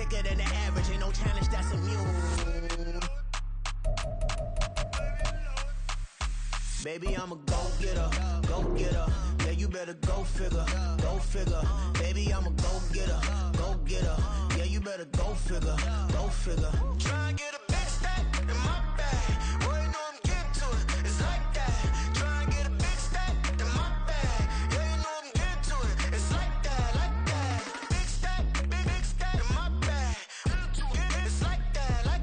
thicker than the average, ain't no challenge that's immune. Baby, I'm a go-getter, go-getter. Yeah, you better go figure, go figure. Baby, I'm a go-getter, go-getter. Yeah, you better go figure, go figure. Try and get a big stack in my bag. Boy, you know I'm getting to it, it's like that. Try and get a big stack in my bag. Yeah, you know I'm getting to it, it's like that, like that. Big stack, big stack in my bag. It's like that, like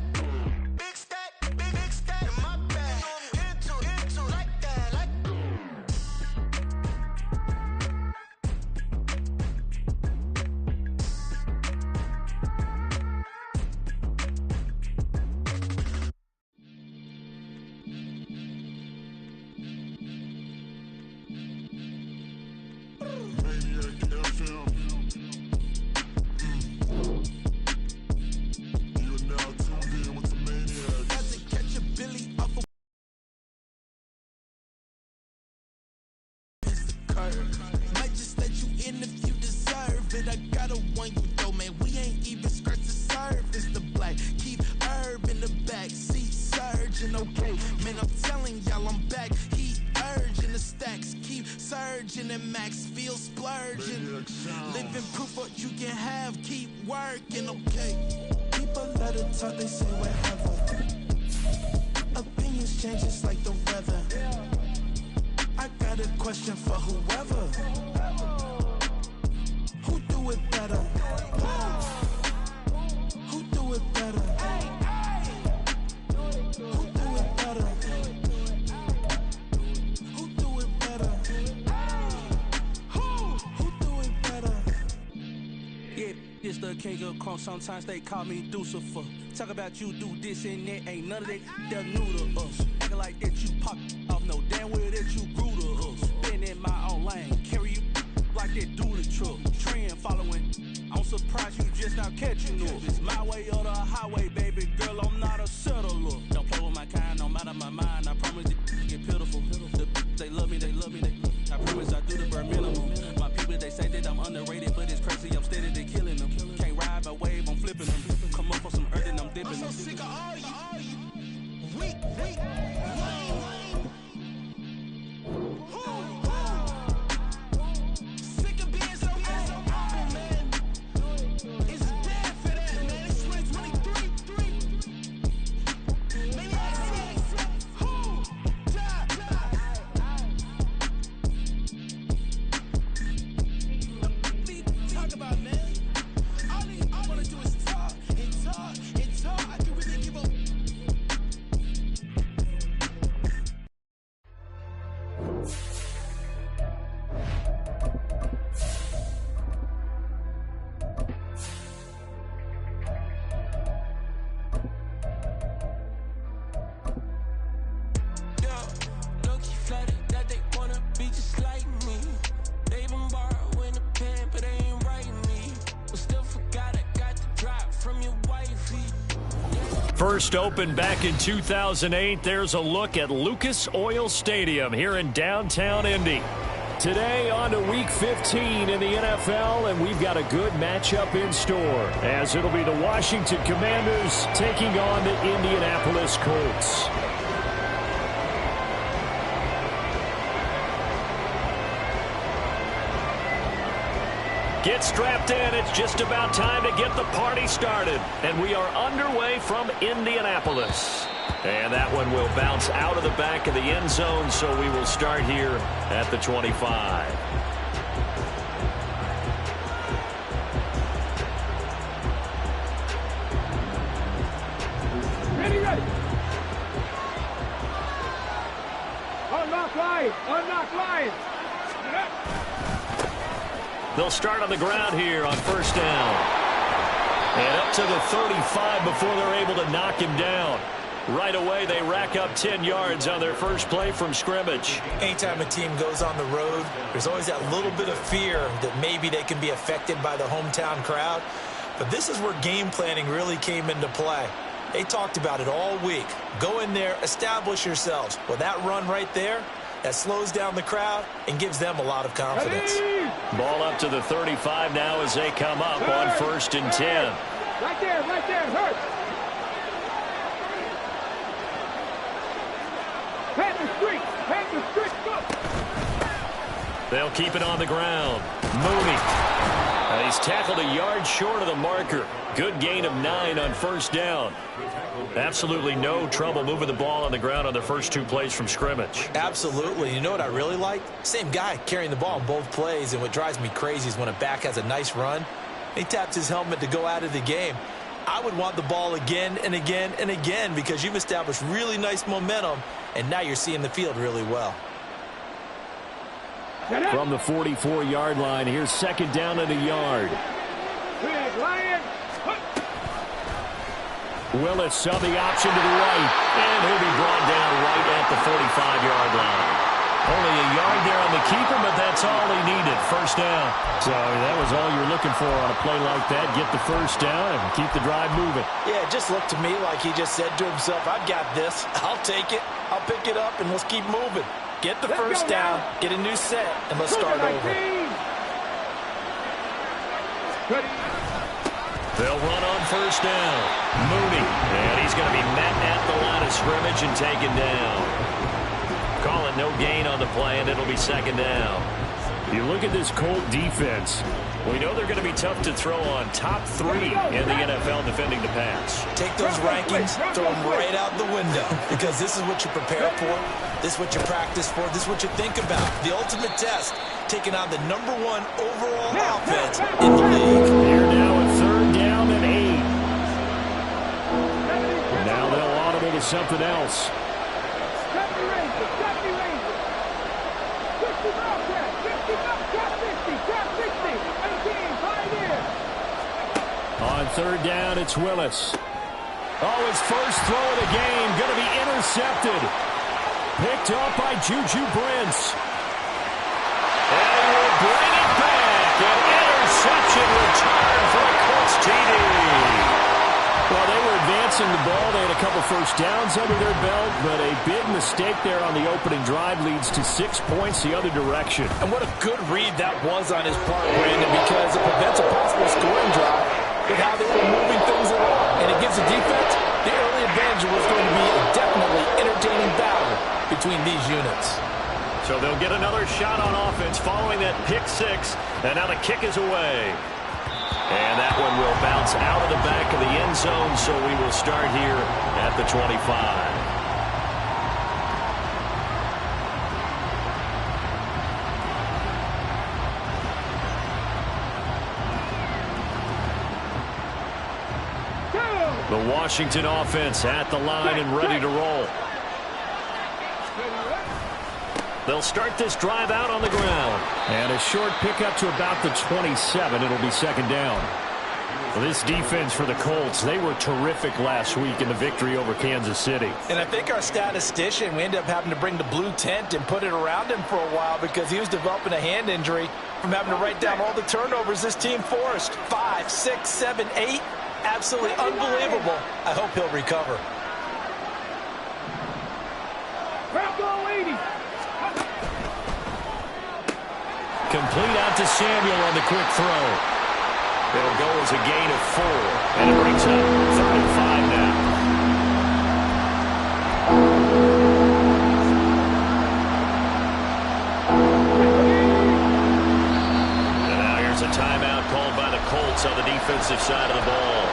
big stack in my bag. You know I'm getting to it, like that, like. Might just let you in if you deserve it. I got a one you though, man. We ain't even scratched the surface. The black keep herb in the back seat surging. Okay, man, I'm telling y'all I'm back. Heat urging the stacks keep surging and max feel splurging. Living proof what you can have. Keep working. Okay, people let it talk. They say whatever. Opinions change just like the weather. I got a question for whoever. Who do it better? Who do it better? Who do it better? Who do it better? Who do it better? Yeah, it's the king of crunk. Sometimes they call me Lucifer. Talk about you do this and that. Ain't none of that they're new to us. Acting like that you pop off. No damn well that you grew to us. Been in my own lane. Carry you like that do the truck. Trend following. I'm surprised you just now catching up. It's my way or the highway, baby girl. I'm not a settler. Don't play with my kind, no matter my mind. I promise it get pitiful. They love me, they love me, they love me. I promise I do the bare minimum. My people, they say that I'm underrated, but it's crazy. I'm steady, they killing them. Can't ride my wave, I'm flipping them. Come up for some earth and I'm dipping them. I'm so sick of all you weak, lame. Sick of being so humble, man. It's dead for that, man. It's 2023. Maybe I see. Who? Talk about, man. All I wanna do is talk and talk and talk. I can really give a. First opened back in 2008, there's a look at Lucas Oil Stadium here in downtown Indy. Today on to Week 15 in the NFL, and we've got a good matchup in store, as it'll be the Washington Commanders taking on the Indianapolis Colts. Get strapped in. It's just about time to get the party started. And we are underway from Indianapolis. And that one will bounce out of the back of the end zone, so we will start here at the 25. Ready. Unlock line. They'll start on the ground here on first down. And up to the 35 before they're able to knock him down. Right away, they rack up 10 yards on their first play from scrimmage. Anytime a team goes on the road, there's always that little bit of fear that maybe they can be affected by the hometown crowd. But this is where game planning really came into play. They talked about it all week. Go in there, establish yourselves. Well, that run right there, that slows down the crowd and gives them a lot of confidence. Ball up to the 35 now as they come up on first and 10. Right there, hurt. Panther streak, go. They'll keep it on the ground. Mooney. He's tackled a yard short of the marker. Good gain of 9 on first down. Absolutely no trouble moving the ball on the ground on the first 2 plays from scrimmage. Absolutely. You know what I really like? Same guy carrying the ball in both plays, and what drives me crazy is when a back has a nice run, he taps his helmet to go out of the game. I would want the ball again and again and again because you've established really nice momentum, and now you're seeing the field really well. From the 44-yard line, here's second down and a yard. Big Lion. Willis saw the option to the right, and he'll be brought down right at the 45-yard line. Only a yard there on the keeper, but that's all he needed. First down. So that was all you're looking for on a play like that. Get the first down and keep the drive moving. Yeah, it just looked to me like he just said to himself, I've got this. I'll take it. I'll pick it up, and let's keep moving. Get the first down, get a new set, and let's start over. They'll run on first down. Mooney, and he's going to be met at the line of scrimmage and taken down. Call it no gain on the play, and it'll be second down. You look at this Colt defense. We know they're going to be tough to throw on. Top 3 in the NFL defending the pass. Take those rankings, throw them right out the window, because this is what you prepare for, this is what you practice for, this is what you think about. The ultimate test, taking on the #1 overall offense in the league. Here now at third down and 8. Now they'll audible to something else. On third down, it's Willis. Oh, his first throw of the game, going to be intercepted. Picked up by Juju Brents. And he will bring it back. An interception return for a Colts TD. Well, they were advancing the ball. They had a couple first downs under their belt, but a big mistake there on the opening drive leads to 6 points the other direction. And what a good read that was on his part, Brandon, because it prevents a possible scoring drive with how they were moving things along. And it gives the defense the early advantage. Was going to be a definitely entertaining battle between these units. So they'll get another shot on offense following that pick 6, and now the kick is away. And that one will bounce out of the back of the end zone, so we will start here at the 25. The Washington offense at the line and ready to roll. They'll start this drive out on the ground. And a short pickup to about the 27. It'll be second down. Well, this defense for the Colts, they were terrific last week in the victory over Kansas City. And I think our statistician, we ended up having to bring the blue tent and put it around him for a while because he was developing a hand injury from having to write down all the turnovers this team forced. 5, 6, 7, 8. Absolutely unbelievable. I hope he'll recover. Complete out to Samuel on the quick throw. It'll go as a gain of 4, and it brings up 3rd and 5 now. And now here's a timeout called by the Colts on the defensive side of the ball.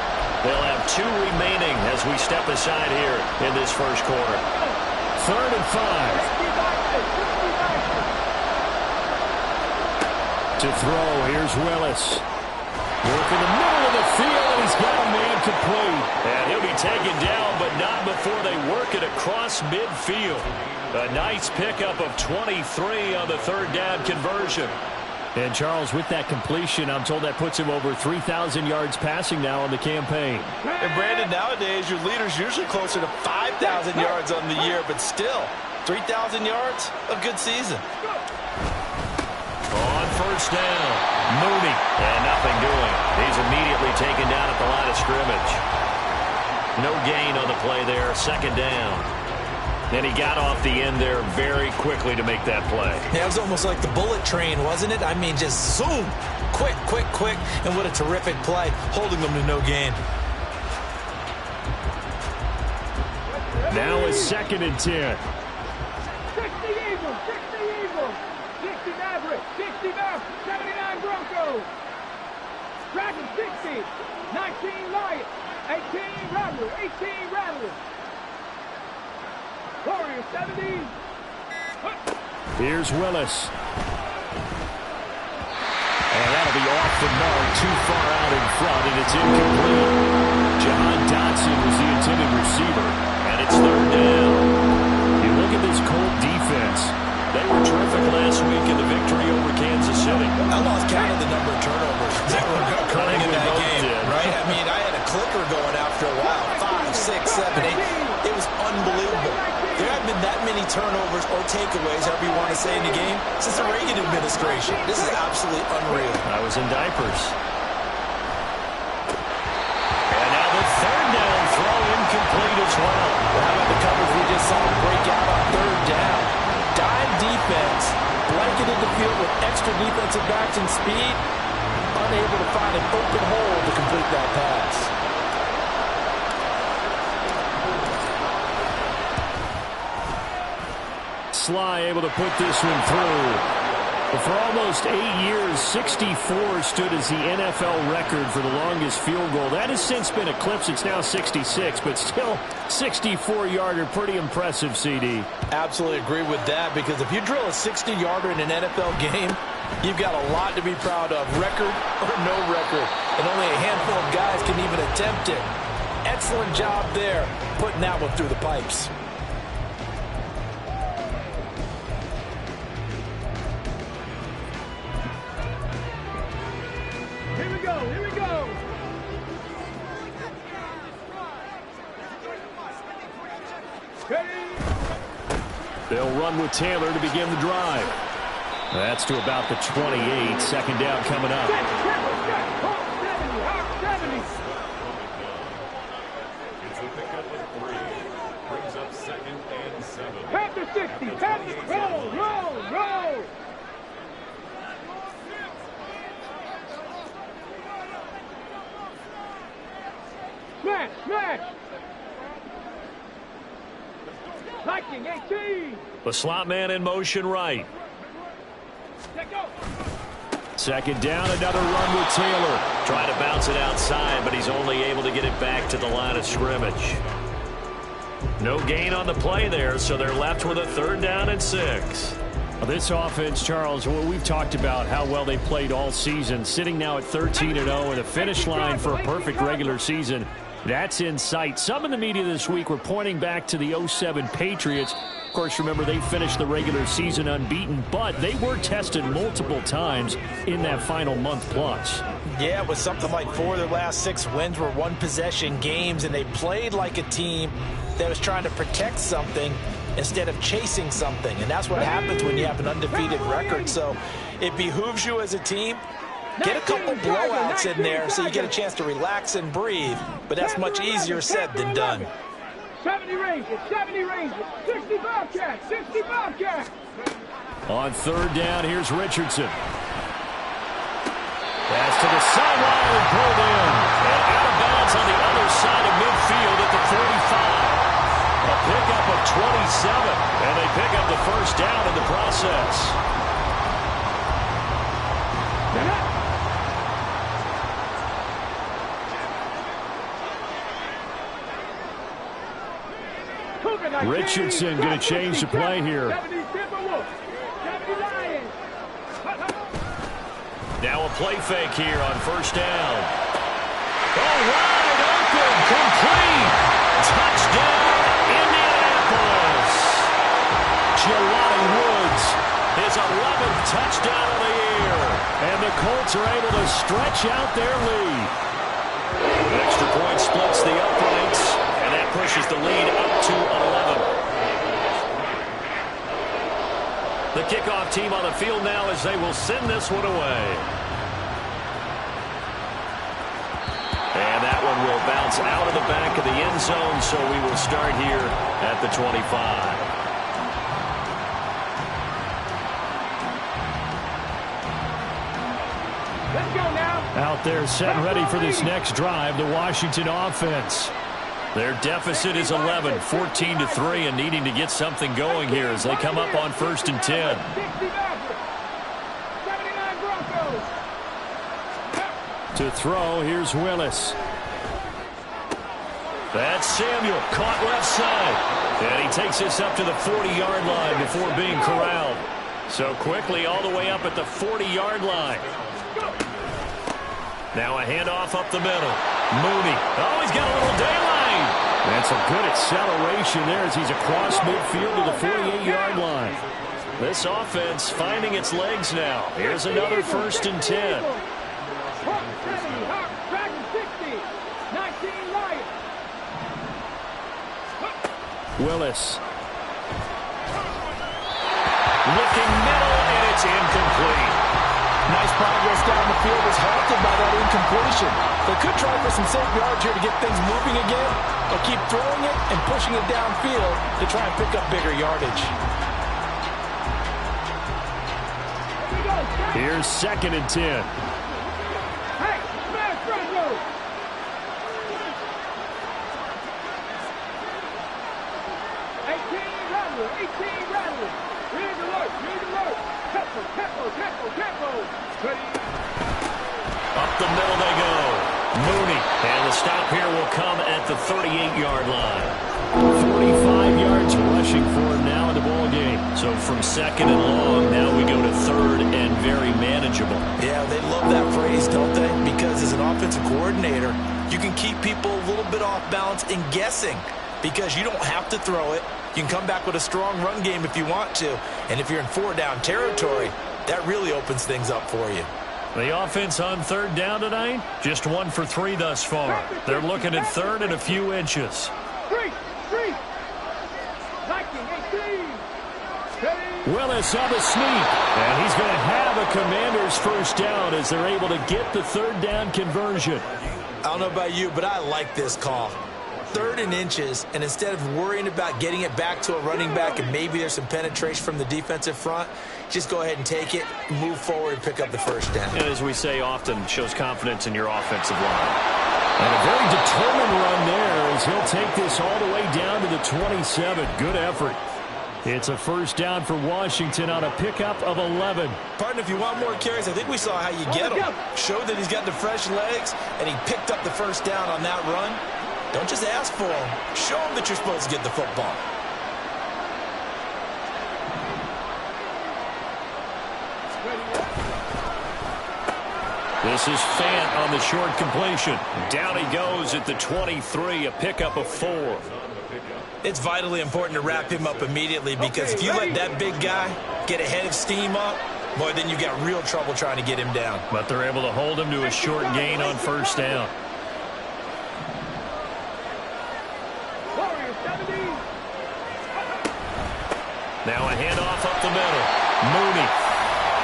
They'll have 2 remaining as we step aside here in this first quarter. 3rd and 5. To throw, here's Willis. Working the middle of the field, and he's got a man complete. And he'll be taken down, but not before they work it across midfield. A nice pickup of 23 on the 3rd down conversion. And, Charles, with that completion, I'm told that puts him over 3,000 yards passing now on the campaign. And, Brandon, nowadays your leader's usually closer to 5,000 yards on the year, but still, 3,000 yards, a good season. On first down, Mooney, and nothing doing. He's immediately taken down at the line of scrimmage. No gain on the play there, second down. And he got off the end there very quickly to make that play. Yeah, it was almost like the bullet train, wasn't it? I mean, just zoom. Quick, quick, quick. And what a terrific play, holding them to no gain. Now a 2nd and 10. 60 Eagles, 60 Eagles, 60 Mavericks, 60 Mavericks, 79 Broncos. Dragons 60, 19 Lions, 18 Rattlers, 18 Rattlers. Warriors 70. Here's Willis. And that'll be off the mark, too far out in front, and it's incomplete. John Dotson was the intended receiver, and it's 3rd down. You look at this Colt defense. They were terrific last week in the victory over Kansas City. I lost count of the number of turnovers that were occurring in that game, right? I mean, I had a clicker going after a while. 5, 6, 7, 8. It was unbelievable. There haven't been that many turnovers or takeaways, however you want to say, in the game since the Reagan administration. This is absolutely unreal. I was in diapers. And now the 3rd down throw incomplete as well. How about the coverage we just saw break out on 3rd down? Dime defense, blanketed the field with extra defensive backs and speed, unable to find an open hole to complete that pass. Sly able to put this one through. But for almost 8 years, 64 stood as the NFL record for the longest field goal. That has since been eclipsed. It's now 66, but still 64-yarder. Pretty impressive, CD. Absolutely agree with that, because if you drill a 60-yarder in an NFL game, you've got a lot to be proud of, record or no record. And only a handful of guys can even attempt it. Excellent job there, putting that one through the pipes. Here we go. They'll run with Taylor to begin the drive. That's to about the 28. 2nd down coming up. Brings up 2nd and 7. Panther 60. Panther, roll. Smash. Viking 18. The slot man in motion right. Let go. 2nd down, another run with Taylor. Trying to bounce it outside, but he's only able to get it back to the line of scrimmage. No gain on the play there, so they're left with a 3rd down and 6. This offense, Charles, well, we've talked about how well they played all season, sitting now at 13-0 and a finish line for a perfect regular season. That's in sight. Some in the media this week were pointing back to the 07 Patriots. Of course, remember, they finished the regular season unbeaten, but they were tested multiple times in that final month plus. Yeah, it was something like 4 of their last 6 wins were one-possession games, and they played like a team that was trying to protect something instead of chasing something. And that's what happens when you have an undefeated record. So it behooves you as a team, get a couple blowouts in there so you get a chance to relax and breathe. But that's much easier said than done. 70 Rangers, 60 Bobcats, 60 Bobcats. On 3rd down, here's Richardson. Pass to the sideline and pulled in. And out of bounds on the other side of midfield at the 45. A pickup of 27. And they pick up the 1st down in the process. Richardson going to change the play here. Now a play fake here on 1st down. Oh, wide open, complete. Touchdown, Indianapolis. Jelani Woods, his 11th touchdown of the year. And the Colts are able to stretch out their lead. An extra point splits the uprights, and that pushes the lead up to 11. The kickoff team on the field now as they will send this one away. And that one will bounce out of the back of the end zone, so we will start here at the 25. Let's go now. Out there set and ready for this next drive, the Washington offense. Their deficit is 11, 14-3, and needing to get something going here as they come up on 1st and 10. 79 Broncos. To throw, here's Willis. That's Samuel, caught left side. And he takes this up to the 40-yard line before being corralled. So quickly all the way up at the 40-yard line. Now a handoff up the middle. Mooney. Oh, he's got a little daylight. That's a good acceleration there as he's across midfield to the 48-yard line. This offense finding its legs now. Here's another 1st and 10. Hawk 70, Hawk, Dragon 60, 19 Lions. Willis. Looking middle, and it's incomplete. Nice progress down the field was halted by that incompletion. They could try for some safe yards here to get things moving again, or keep throwing it and pushing it downfield to try and pick up bigger yardage. Here's 2nd and 10. Hey, smash Broncos. Rattler. Rig alert. Tempo. Ready. Up the middle they go. Mooney. And the stop here will come at the 38-yard line. 45 yards rushing for him now in the ball game. So from 2nd and long, now we go to 3rd and very manageable. Yeah, they love that phrase, don't they? Because as an offensive coordinator, you can keep people a little bit off balance and guessing because you don't have to throw it. You can come back with a strong run game if you want to. And if you're in 4-down territory, that really opens things up for you. The offense on 3rd down tonight, just 1 for 3 thus far. They're looking at 3rd and a few inches. 3. 19-18. Willis on the sneak, and he's going to have a Commanders 1st down as they're able to get the 3rd down conversion. I don't know about you, but I like this call. 3rd and inches, and instead of worrying about getting it back to a running back and maybe there's some penetration from the defensive front, just go ahead and take it, move forward, and pick up the 1st down. And as we say often, shows confidence in your offensive line. And a very determined run there as he'll take this all the way down to the 27. Good effort. It's a 1st down for Washington on a pickup of 11. Partner, if you want more carries, I think we saw how you get him. Showed that he's got the fresh legs, and he picked up the 1st down on that run. Don't just ask for him. Show him that you're supposed to get the football. This is Fant on the short completion. Down he goes at the 23, a pickup of 4. It's vitally important to wrap him up immediately because if you let that big guy get a head of steam up, boy, then you got real trouble trying to get him down. But they're able to hold him to a short gain on 1st down. Now a handoff up the middle. Mooney.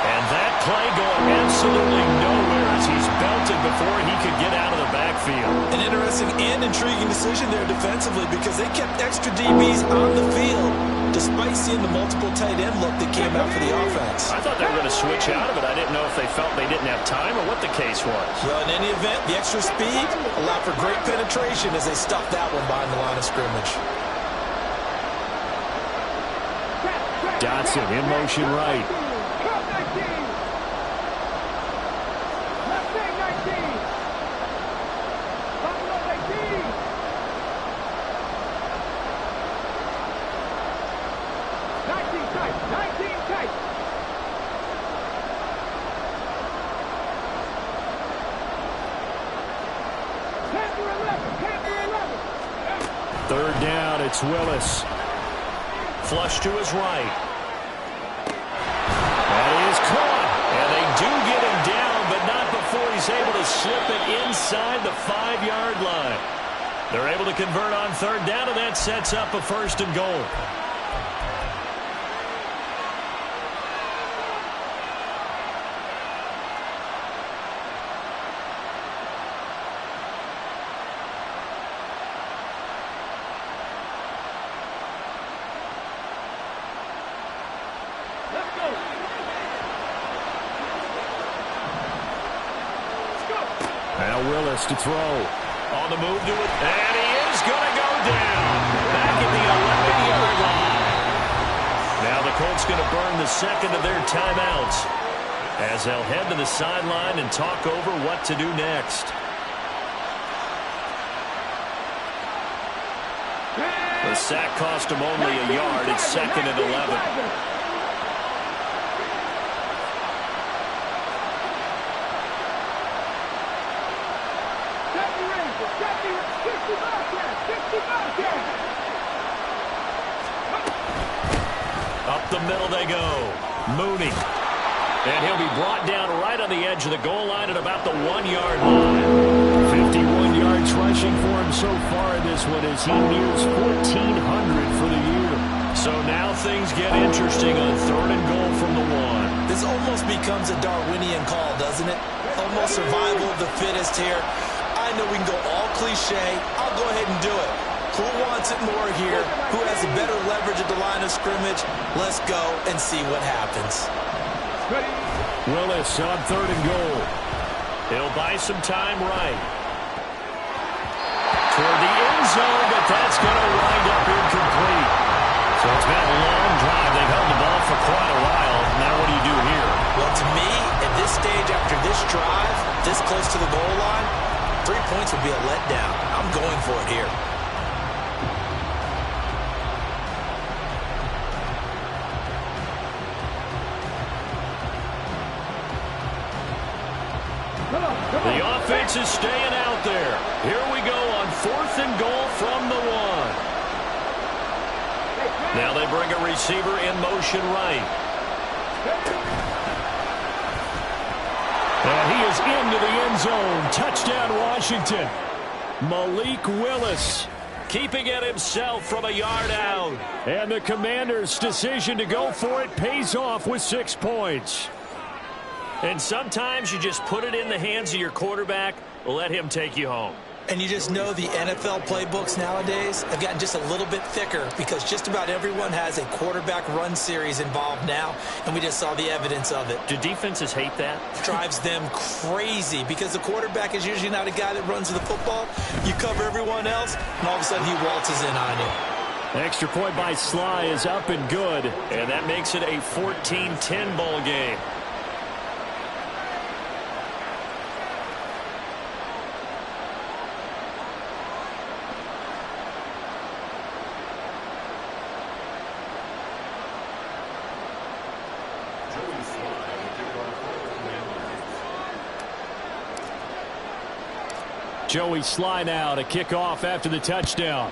And that play going absolutely nowhere as he's belted before he could get out of the backfield. An interesting and intriguing decision there defensively because they kept extra DBs on the field despite seeing the multiple tight end look that came out for the offense. I thought they were going to switch out of it. I didn't know if they felt they didn't have time or what the case was. Well, in any event, the extra speed allowed for great penetration as they stuffed that one behind the line of scrimmage. Dotson in motion right. Third down, it's Willis. Flush to his right. That is caught. And they do get him down, but not before he's able to slip it inside the 5-yard line. They're able to convert on 3rd down, and that sets up a 1st and goal. Now Willis to throw. On the move to it. And he is is going to go down. Back at the 11-yard line. Now the Colts going to burn the second of their timeouts as they'll head to the sideline and talk over what to do next. The sack cost him only a yard. It's 2nd and 11. Up the middle they go. Mooney. And he'll be brought down right on the edge of the goal line at about the 1-yard line. 51 yards rushing for him so far in this one as he nears 1,400 for the year. So now things get interesting on 3rd and goal from the 1. This almost becomes a Darwinian call, doesn't it? Almost survival of the fittest here. I know we can go all cliche. I'll go ahead and do it. Who wants it more here? Who has a better leverage at the line of scrimmage? Let's go and see what happens. Willis on 3rd and goal. He'll buy some time right. Toward the end zone, but that's going to wind up incomplete. So it's been a long drive. They've held the ball for quite a while. Now what do you do here? Well, to me, at this stage after this drive, this close to the goal line, 3 points would be a letdown. I'm going for it here. The offense is staying out there. Here we go on 4th and goal from the 1. Now they bring a receiver in motion right. And he is into the end zone. Touchdown, Washington. Malik Willis keeping it himself from a yard out. And the Commanders' decision to go for it pays off with 6 points. And sometimes you just put it in the hands of your quarterback, let him take you home. And you just know the NFL playbooks nowadays have gotten just a little bit thicker because just about everyone has a quarterback run series involved now, and we just saw the evidence of it. Do defenses hate that? Drives them crazy because the quarterback is usually not a guy that runs the football. You cover everyone else, and all of a sudden he waltzes in on you. Extra point by Sly is up and good, and that makes it a 14-10 ball game. Joey Sly now to kick off after the touchdown.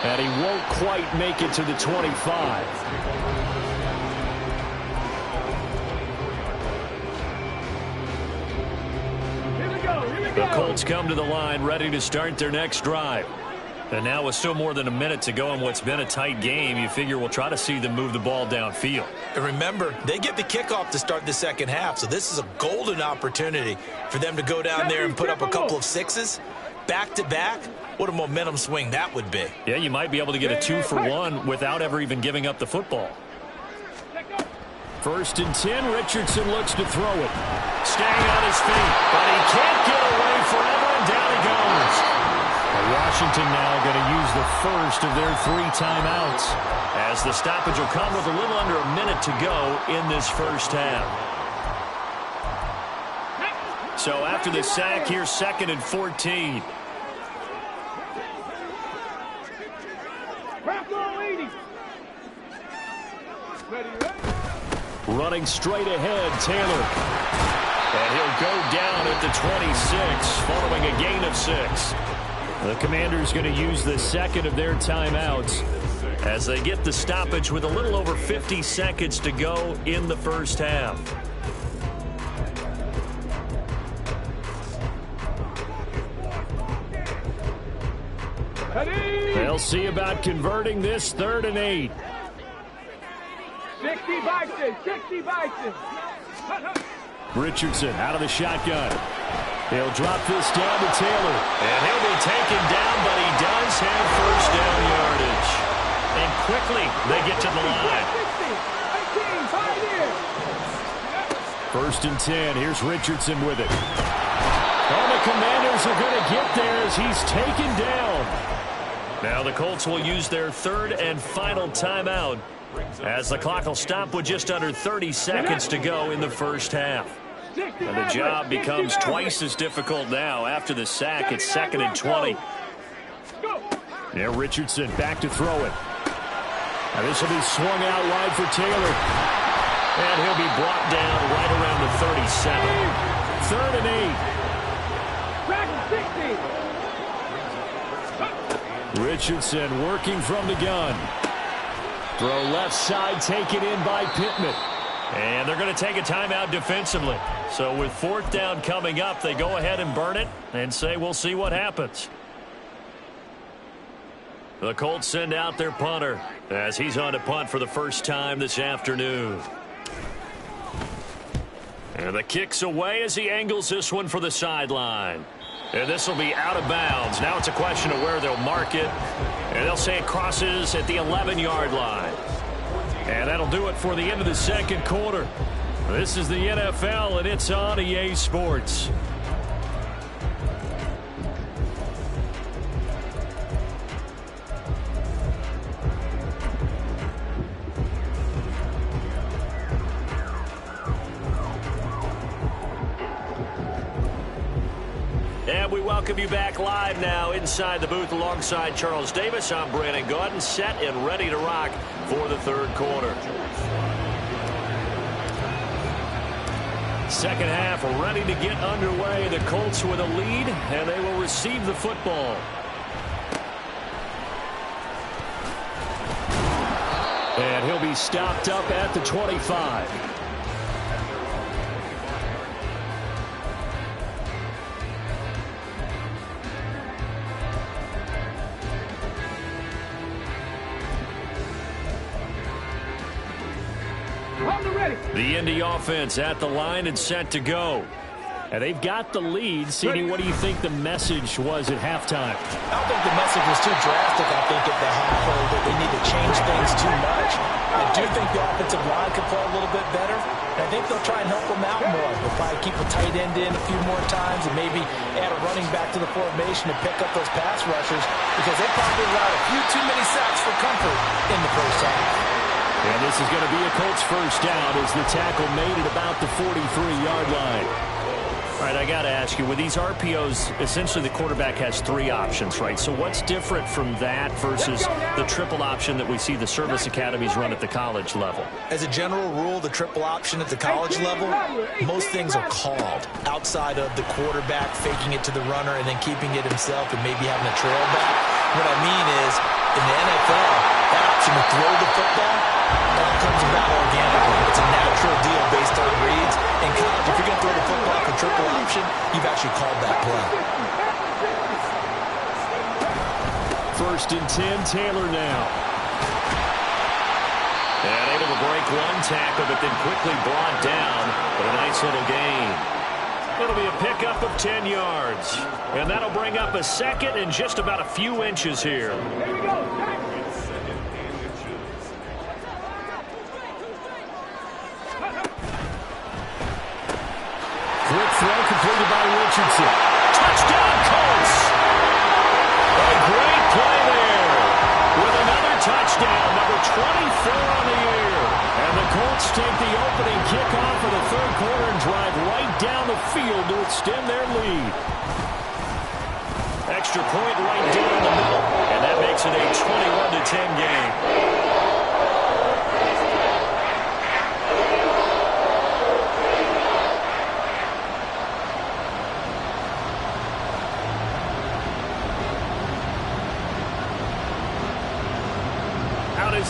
And he won't quite make it to the 25. The Colts come to the line ready to start their next drive. And now with still more than a minute to go in what's been a tight game, you figure we'll try to see them move the ball downfield. And remember, they get the kickoff to start the second half, so this is a golden opportunity for them to go down there and put up a couple of sixes back-to-back. What a momentum swing that would be. Yeah, you might be able to get a 2-for-1 without ever even giving up the football. 1st and 10, Richardson looks to throw it. Staying on his feet, but he can't get away forever, and down he goes. Washington now going to use the first of their 3 timeouts as the stoppage will come with a little under a minute to go in this first half. So after the sack, here's 2nd and 14. Running straight ahead, Taylor. And he'll go down at the 26 following a gain of 6. The Commanders going to use the 2nd of their timeouts as they get the stoppage with a little over 50 seconds to go in the first half. They'll see about converting this 3rd and 8. 60 Bison, 60 Bison. Richardson out of the shotgun. He'll drop this down to Taylor. And he'll be taken down, but he does have first down yardage. And quickly, they get to the line. First and 10. Here's Richardson with it. And the Commanders are going to get there as he's taken down. Now the Colts will use their third and final timeout as the clock will stop with just under 30 seconds to go in the first half. And the job becomes twice as difficult now after the sack. It's 2nd and 20. Now Richardson back to throw it. And this will be swung out wide for Taylor. And he'll be brought down right around the 37. 3rd and 8. Richardson working from the gun. Throw left side taken in by Pittman. And they're going to take a timeout defensively. So with 4th down coming up, they go ahead and burn it and say we'll see what happens. The Colts send out their punter as he's on to punt for the first time this afternoon. And the kick's away as he angles this one for the sideline. And this will be out of bounds. Now it's a question of where they'll mark it. And they'll say it crosses at the 11-yard line. And that'll do it for the end of the second quarter. This is the NFL, and it's on EA Sports. And we welcome you back live now inside the booth alongside Charles Davis. I'm Brandon Gaudin, set and ready to rock for the third quarter. Second half ready to get underway. The Colts with a lead, and they will receive the football. And he'll be stopped up at the 25. The Indy offense at the line and set to go. And they've got the lead. CD, what do you think the message was at halftime? I don't think the message was too drastic. I think at the half that they need to change things too much. I do think the offensive line could play a little bit better. I think they'll try and help them out more. They'll probably keep a tight end in a few more times and maybe add a running back to the formation to pick up those pass rushers because they probably allowed a few too many sacks for comfort in the first half. And this is going to be a Colts first down as the tackle made at about the 43-yard line. All right, I got to ask you, with these RPOs, essentially the quarterback has 3 options, right? So what's different from that versus the triple option that we see the service academies run at the college level? As a general rule, the triple option at the college level, most things are called outside of the quarterback faking it to the runner and then keeping it himself and maybe having a trail back. What I mean is, in the NFL, that option to throw the football, that comes about organically. It's a natural deal based on reads. In college, if you're going to throw the football for triple option, you've actually called that play. First and 10, Taylor now. And able to break one tackle, but then quickly brought down. But a nice little gain. It'll be a pickup of 10 yards. And that'll bring up a second and just about a few inches here. Quick throw completed by Richardson. Touchdown, Colts! A great play there. With another touchdown, number 24 on the year. And the Colts take the opening kickoff of the third quarter and drive right down the field to extend their lead. Extra point right down the middle. And that makes it a 21-10 game.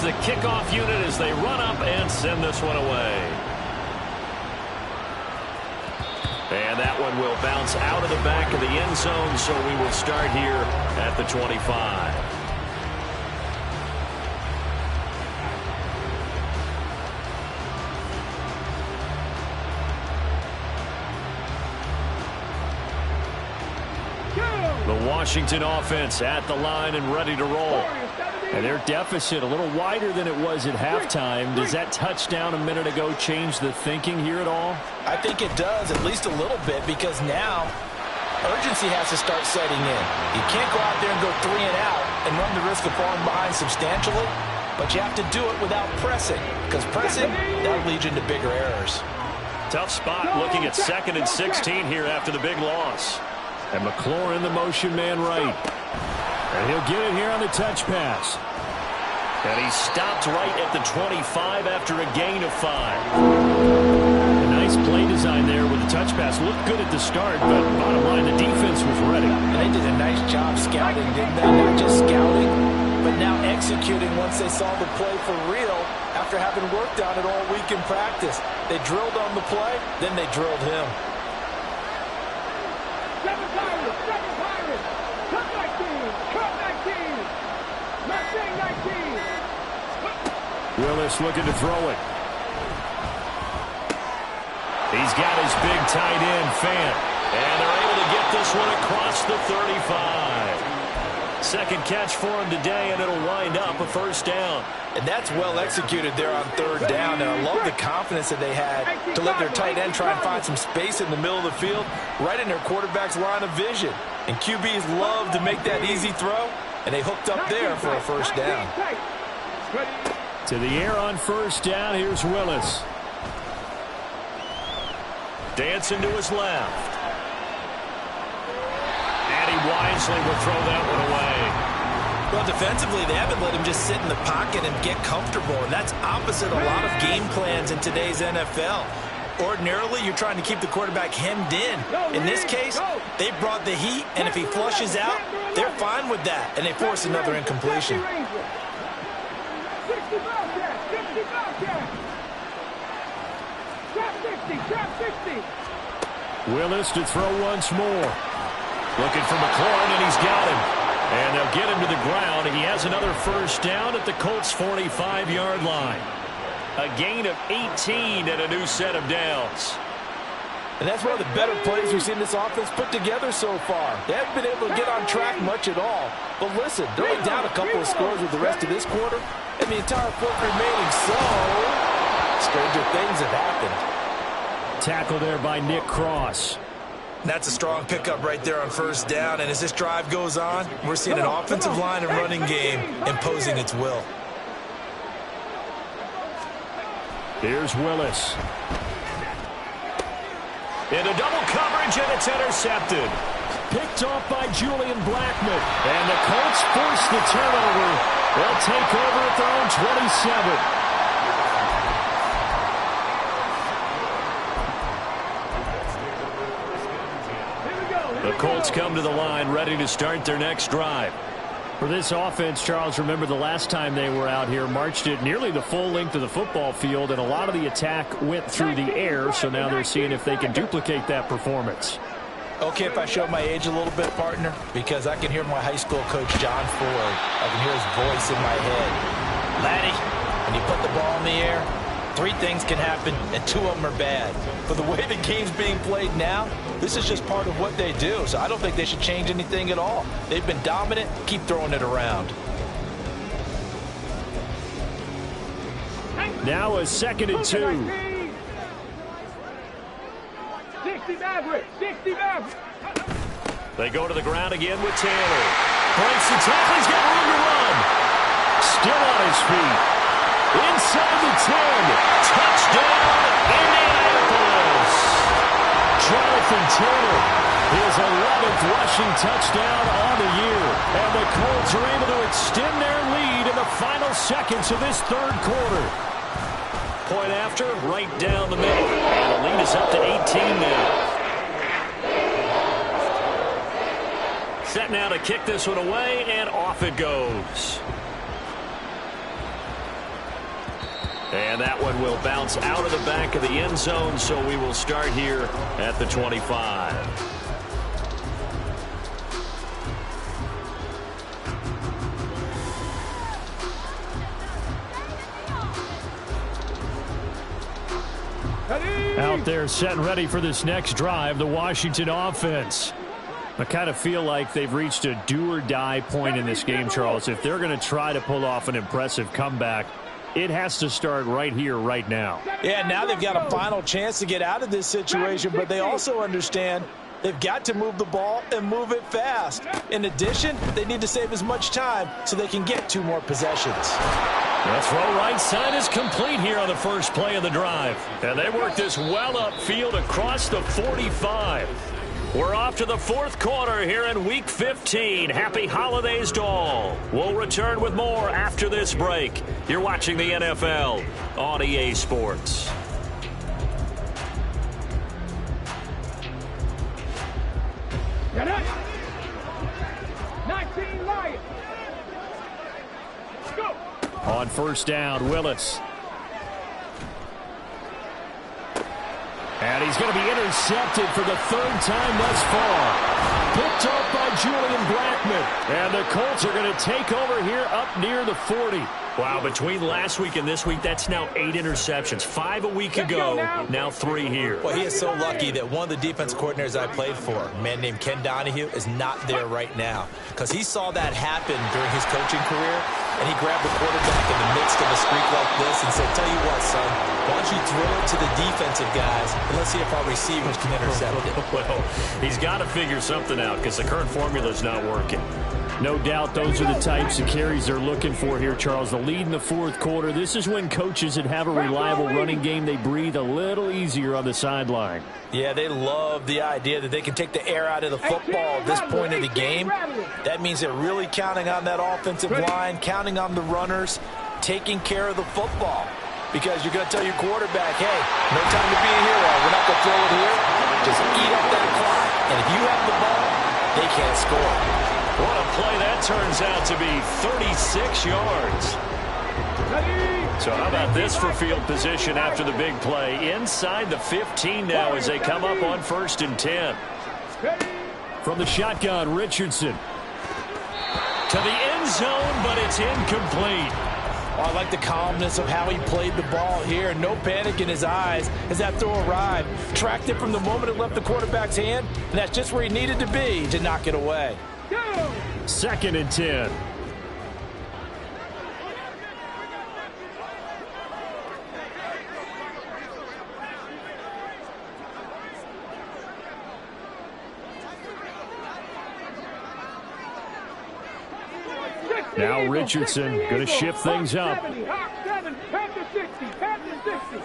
The kickoff unit as they run up and send this one away. And that one will bounce out of the back of the end zone, so we will start here at the 25. The Washington offense at the line and ready to roll. And their deficit a little wider than it was at halftime. Does that touchdown a minute ago change the thinking here at all? I think it does, at least a little bit, because now urgency has to start setting in. You can't go out there and go 3 and out and run the risk of falling behind substantially, but you have to do it without pressing, because pressing, that'll lead you into bigger errors. Tough spot looking at 2nd and 16 here after the big loss. And McLaurin the motion man right. And he'll get it here on the touch pass. And he stopped right at the 25 after a gain of 5. A nice play design there with the touch pass. Looked good at the start, but bottom line, the defense was ready. And they did a nice job scouting, didn't they? Not just scouting, but now executing once they saw the play for real after having worked on it all week in practice. They drilled on the play, then they drilled him. Seven Pirates, cut 19, Mustang 19. Willis looking to throw it. He's got his big tight end, Fant. And they're able to get this one across the 35. Second catch for him today, and it'll wind up a first down. And that's well executed there on 3rd down. And I love the confidence that they had to let their tight end try and find some space in the middle of the field, right in their quarterback's line of vision. And QBs love to make that easy throw, and they hooked up there for a first down. To the air on first down, here's Willis. Dancing to his left. And he wisely will throw that one away. Well, defensively, they haven't let him just sit in the pocket and get comfortable, and that's opposite a lot of game plans in today's NFL. Ordinarily, you're trying to keep the quarterback hemmed in. In this case, they brought the heat, and if he flushes out, they're fine with that, and they force another incompletion. 60 Bobcats, 60 Bobcats. Trap 60. Willis to throw once more. Looking for McLaurin, and he's got him. And they'll get him to the ground. He has another first down at the Colts' 45-yard line. A gain of 18 and a new set of downs. And that's one of the better plays we've seen this offense put together so far. They haven't been able to get on track much at all. But listen, they're only down a couple of scores with the rest of this quarter, and the entire fourth remaining, so stranger things have happened. Tackle there by Nick Cross. That's a strong pickup right there on first down, and as this drive goes on, we're seeing an offensive line and running game imposing its will. Here's Willis. Into double coverage, and it's intercepted. Picked off by Julian Blackmon. And the Colts force the turnover. They'll take over at their own 27. The Colts come to the line, ready to start their next drive. For this offense, Charles, remember the last time they were out here, marched it nearly the full length of the football field, and a lot of the attack went through the air, so now they're seeing if they can duplicate that performance. Okay, if I show my age a little bit, partner, because I can hear my high school coach, John Ford. I can hear his voice in my head. Laddie, when you put the ball in the air, 3 things can happen, and 2 of them are bad. For the way the game's being played now, this is just part of what they do, so I don't think they should change anything at all. They've been dominant. Keep throwing it around. Now a 2nd and 2. 60 Maverick. They go to the ground again with Taylor. Breaks the tackle. He's got room to run. Still on his feet. Inside the 10. Touchdown, Indianapolis. Jonathan Taylor, his 11th rushing touchdown on the year. And the Colts are able to extend their lead in the final seconds of this 3rd quarter. Point after, right down the middle. And the lead is up to 18 now. Set now to kick this one away, and off it goes. And that one will bounce out of the back of the end zone, so we will start here at the 25. Out there set and ready for this next drive, the Washington offense. I kind of feel like they've reached a do-or-die point in this game, Charles. If they're going to try to pull off an impressive comeback, it has to start right here, right now. Yeah, now they've got a final chance to get out of this situation, but they also understand they've got to move the ball and move it fast. In addition, they need to save as much time so they can get 2 more possessions. The throw right side is complete here on the first play of the drive. And they work this well upfield across the 45. We're off to the 4th quarter here in Week 15. Happy holidays to all. We'll return with more after this break. You're watching the NFL on EA Sports. Get up. 19 Lions. Go. On first down, Willis. And he's going to be intercepted for the 3rd time thus far. Picked up by Julian Blackmon. And the Colts are going to take over here up near the 40. Wow, between last week and this week, that's now 8 interceptions. 5 a week ago, now 3 here. Well, he is so lucky that one of the defense coordinators I played for, a man named Ken Donahue, is not there right now. Because he saw that happen during his coaching career, and he grabbed the quarterback in the midst of a streak like this and said, tell you what, son, why don't you throw it to the defensive guys, and let's see if our receivers can intercept it. Well, he's got to figure something out because the current formula is not working. No doubt those are the types of carries they're looking for here, Charles. The lead in the 4th quarter. This is when coaches that have a reliable running game, they breathe a little easier on the sideline. Yeah, they love the idea that they can take the air out of the football at this point of the game. That means they're really counting on that offensive line, counting on the runners, taking care of the football. Because you're going to tell your quarterback, hey, no time to be a hero. We're not going to throw it here. Just eat up that clock. And if you have the ball, they can't score. What a play that turns out to be, 36 yards. So how about this for field position after the big play? Inside the 15 now as they come up on 1st and 10. From the shotgun, Richardson. To the end zone, but it's incomplete. Oh, I like the calmness of how he played the ball here. No panic in his eyes as that throw arrived. Tracked it from the moment it left the quarterback's hand, and that's just where he needed to be to knock it away. 2nd and 10. Now Richardson going to shift things up. 70, 60, 60.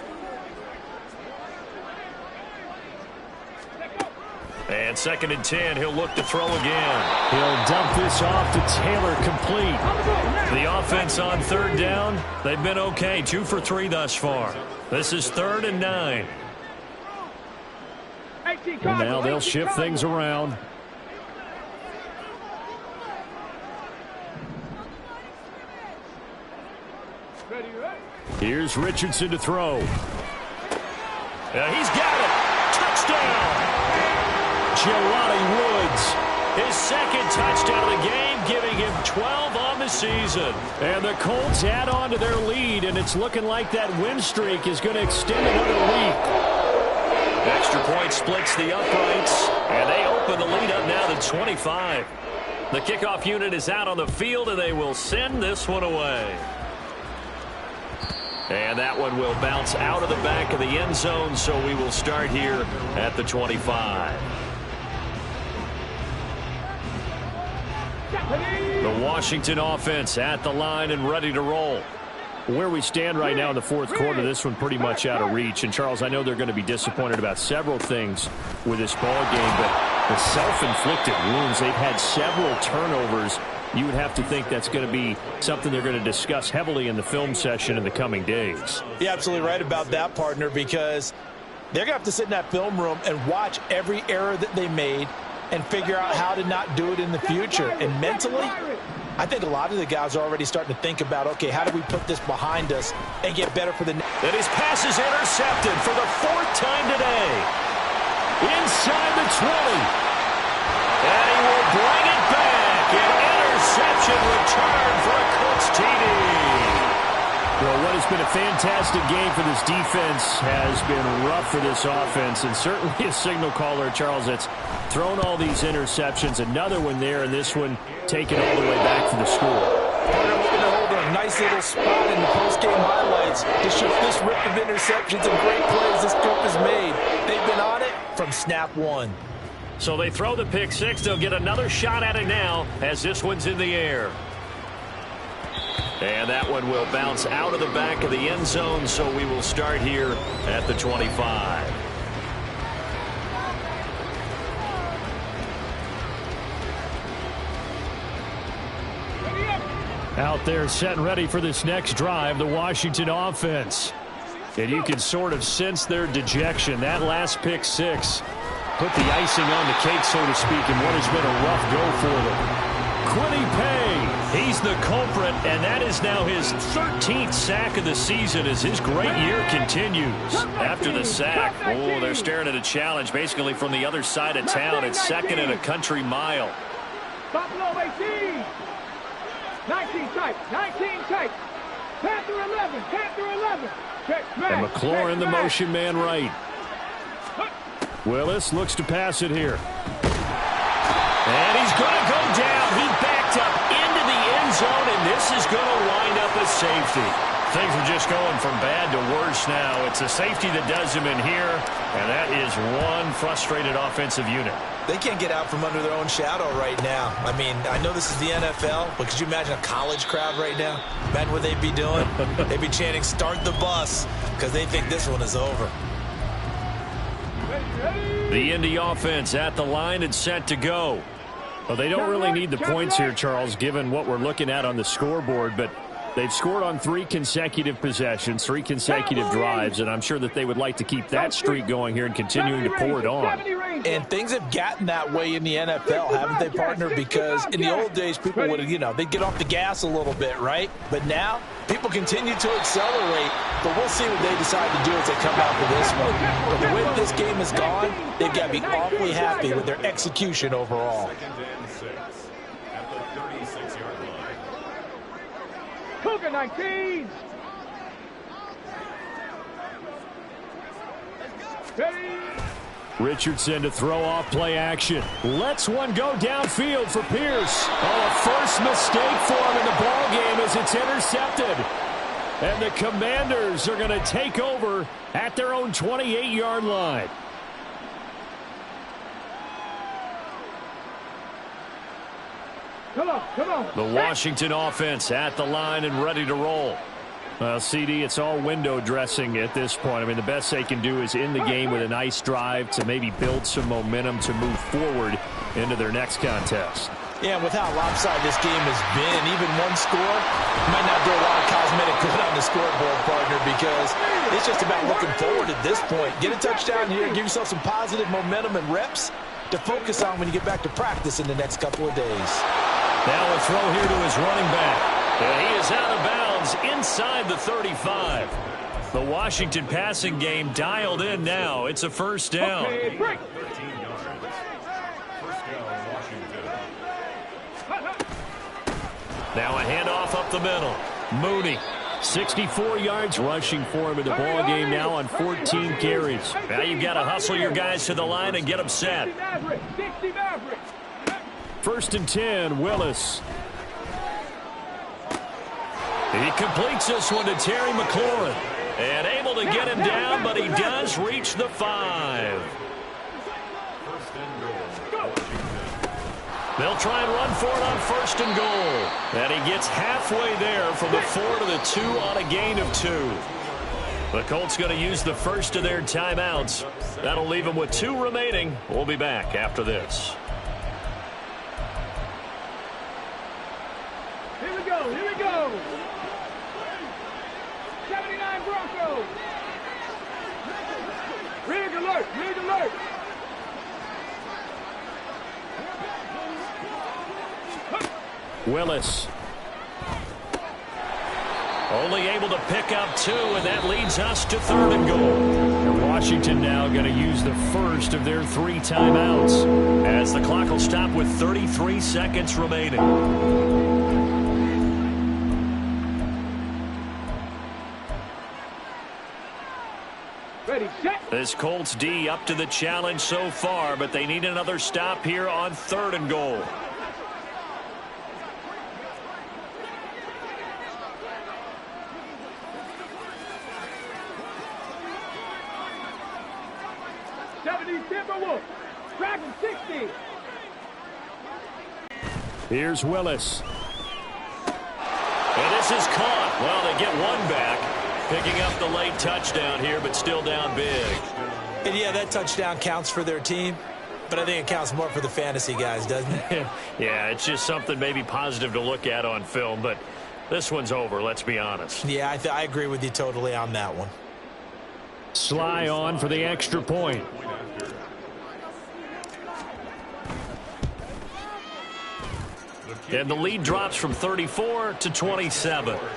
And 2nd and 10, he'll look to throw again. He'll dump this off to Taylor, complete. The offense on 3rd down, they've been okay, 2 for 3 thus far. This is 3rd and 9. And now they'll shift things around. Here's Richardson to throw. He's got it. Touchdown. Jelani Woods, his 2nd touchdown of the game, giving him 12 on the season. And the Colts add on to their lead, and it's looking like that win streak is going to extend another week. Extra point splits the uprights, and they open the lead up now to 25. The kickoff unit is out on the field, and they will send this one away. And that one will bounce out of the back of the end zone, so we will start here at the 25. The Washington offense at the line and ready to roll. Where we stand right now in the 4th quarter, this one pretty much out of reach. And, Charles, I know they're going to be disappointed about several things with this ball game, but the self-inflicted wounds, they've had several turnovers. You would have to think that's going to be something they're going to discuss heavily in the film session in the coming days. You're absolutely right about that, partner, because they're going to have to sit in that film room and watch every error that they made and figure out how to not do it in the future. And mentally, I think a lot of the guys are already starting to think about, okay, how do we put this behind us and get better for the next. And his pass is intercepted for the 4th time today. Inside the 20. And he will bring it back. An interception return for a Colts TD. Well, what has been a fantastic game for this defense has been rough for this offense, and certainly a signal caller, Charles, that's thrown all these interceptions. Another one there, and this one taken all the way back for the score. They're looking to hold a nice little spot in the post-game highlights to show this rip of interceptions and great plays this group has made. They've been on it from snap one. So they throw the pick six. They'll get another shot at it now as this one's in the air. And that one will bounce out of the back of the end zone, so we will start here at the 25. Out there set and ready for this next drive, the Washington offense. And you can sort of sense their dejection. That last pick six put the icing on the cake, so to speak, in what has been a rough go for them. Kwity Paye, he's the culprit, and that is now his 13th sack of the season as his great year continues. After the sack, oh, they're staring at a challenge basically from the other side of town. It's second and a country mile. Buffalo 18. 19 tight. 19 tight. Panther 11. Panther 11. And McLaurin, the motion man right. Willis looks to pass it here. And he's going to go down. He backed up into the end zone, and this is going to wind up a safety. Things are just going from bad to worse now. It's a safety that does him in here, and that is one frustrated offensive unit. They can't get out from under their own shadow right now. I mean, I know this is the NFL, but could you imagine a college crowd right now? Imagine what they'd be doing. They'd be chanting, "Start the bus," because they think this one is over. The Indy offense at the line and set to go. Well, they don't really need the points here, Charles, given what we're looking at on the scoreboard, but they've scored on 3 consecutive possessions, 3 consecutive drives, and I'm sure that they would like to keep that streak going here and continuing to pour it on. And things have gotten that way in the NFL, haven't they, partner? Because in the old days, people would, they'd get off the gas a little bit, right? But now, people continue to accelerate, but we'll see what they decide to do as they come out for this one. But the way that this game has gone, they've got to be awfully happy with their execution overall. Cougar 19. Richardson to throw off play action. Lets one go downfield for Pierce. Oh, a first mistake for him in the ball game as it's intercepted. And the Commanders are going to take over at their own 28-yard line. Come on. The Washington offense at the line and ready to roll. CD, it's all window dressing at this point. I mean, the best they can do is end the game with a nice drive to maybe build some momentum to move forward into their next contest. Yeah, and with how lopsided this game has been, even one score might not do a lot of cosmetic good on the scoreboard, partner, because it's just about looking forward at this point. Get a touchdown here, give yourself some positive momentum and reps to focus on when you get back to practice in the next couple of days. Now a throw here to his running back. And he is out of bounds inside the 35. The Washington passing game dialed in now. It's a first down. Okay, break. 13 yards. First down, Washington. Now a handoff up the middle. Mooney, 64 yards rushing for him in the ball game now on 14 carries. Now you've got to hustle your guys to the line and get them set. 60 Mavericks. First and 10, Willis. He completes this one to Terry McLaurin. And able to get him down, but he does reach the 5. First and goal. They'll try and run for it on first and goal. And he gets halfway there from the 4 to the 2 on a gain of 2. The Colts going to use the first of their timeouts. That'll leave them with 2 remaining. We'll be back after this. Here we go. 79 Broncos. Rig alert. Willis. Only able to pick up 2, and that leads us to 3rd and goal. And Washington now going to use the first of their 3 timeouts as the clock will stop with 33 seconds remaining. this Colts D up to the challenge so far, but they need another stop here on 3rd and goal. Timberwolves, Dragon 60. Here's Willis. And this is caught. Well, they get one back. Picking up the late touchdown here, but still down big. And yeah, that touchdown counts for their team, but I think it counts more for the fantasy guys, doesn't it? Yeah, it's just something maybe positive to look at on film, but this one's over, let's be honest. Yeah, I agree with you totally on that one. Sly on for the extra point. And the lead drops from 34 to 27. 44.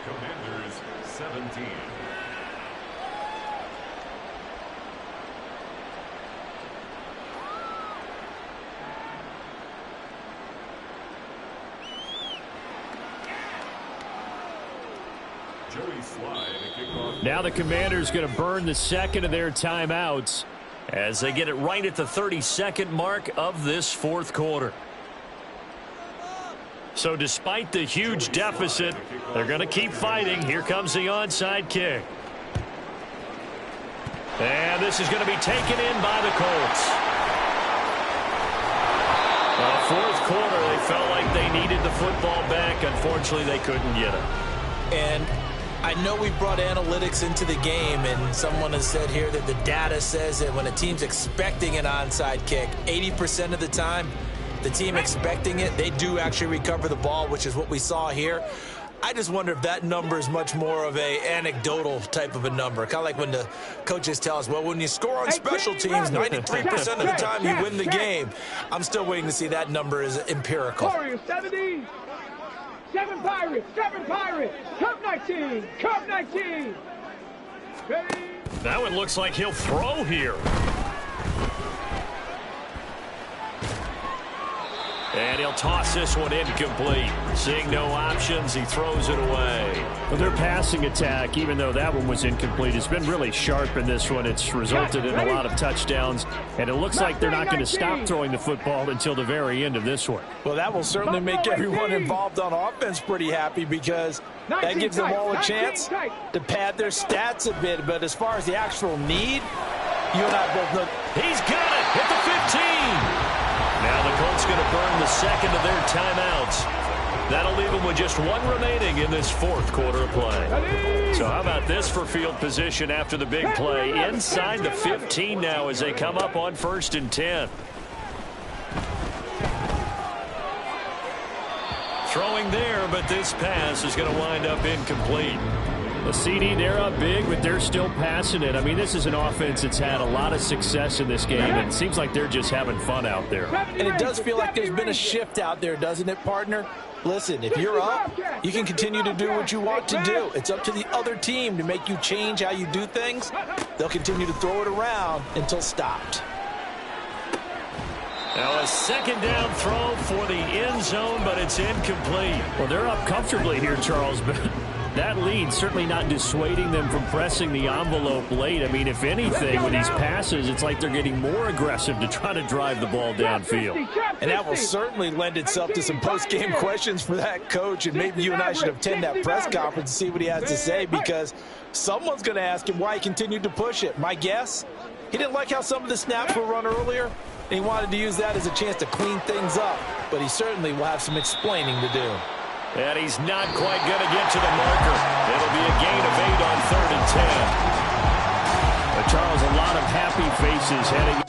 Commanders 17. Joey Sly to kick off. Now the Commanders going to burn the second of their timeouts as they get it right at the 32nd mark of this 4th quarter. So despite the huge deficit, they're going to keep fighting. Here comes the onside kick. And this is going to be taken in by the Colts. Well, 4th quarter, they felt like they needed the football back. Unfortunately, they couldn't get it. And I know we brought analytics into the game, and someone has said here that the data says that when a team's expecting an onside kick, 80% of the time, the team expecting it, they do actually recover the ball, which is what we saw here. I just wonder if that number is much more of a anecdotal type of a number. Kind of like when the coaches tell us, well, when you score on special teams, 93% of the time you win the game. I'm still waiting to see that number is empirical. Warriors 70. 7 Pirates. 7 Pirates. Cup 19. Cup 19. Ready? That one looks like he'll throw here. And he'll toss this one incomplete. Seeing no options, he throws it away. Well, their passing attack, even though that one was incomplete, has been really sharp in this one. It's resulted in a lot of touchdowns, and it looks like they're not going to stop throwing the football until the very end of this one. Well, that will certainly make everyone involved on offense pretty happy because that gives them all a chance to pad their stats a bit. But as far as the actual need, you and I both know. He's got it at the 15. Now the Colts going to burn the second of their timeouts. That'll leave them with just one remaining in this 4th quarter of play. So how about this for field position after the big play? Inside the 15 now as they come up on 1st and 10. Throwing there, but this pass is going to wind up incomplete. The CD, they're up big, but they're still passing it. I mean, this is an offense that's had a lot of success in this game, and it seems like they're just having fun out there. And it does feel like there's been a shift out there, doesn't it, partner? Listen, if you're up, you can continue to do what you want to do. It's up to the other team to make you change how you do things. They'll continue to throw it around until stopped. Now a second down throw for the end zone, but it's incomplete. Well, they're up comfortably here, Charles, but that lead certainly not dissuading them from pressing the envelope late. I mean, if anything, with these passes, it's like they're getting more aggressive to try to drive the ball downfield. And that will certainly lend itself to some post-game questions for that coach, and maybe you and I should attend that press conference and see what he has to say, because someone's going to ask him why he continued to push it. My guess, he didn't like how some of the snaps were run earlier, and he wanted to use that as a chance to clean things up, but he certainly will have some explaining to do. And he's not quite going to get to the marker. It'll be a gain of 8 on 3rd and 10. But Charles, a lot of happy faces heading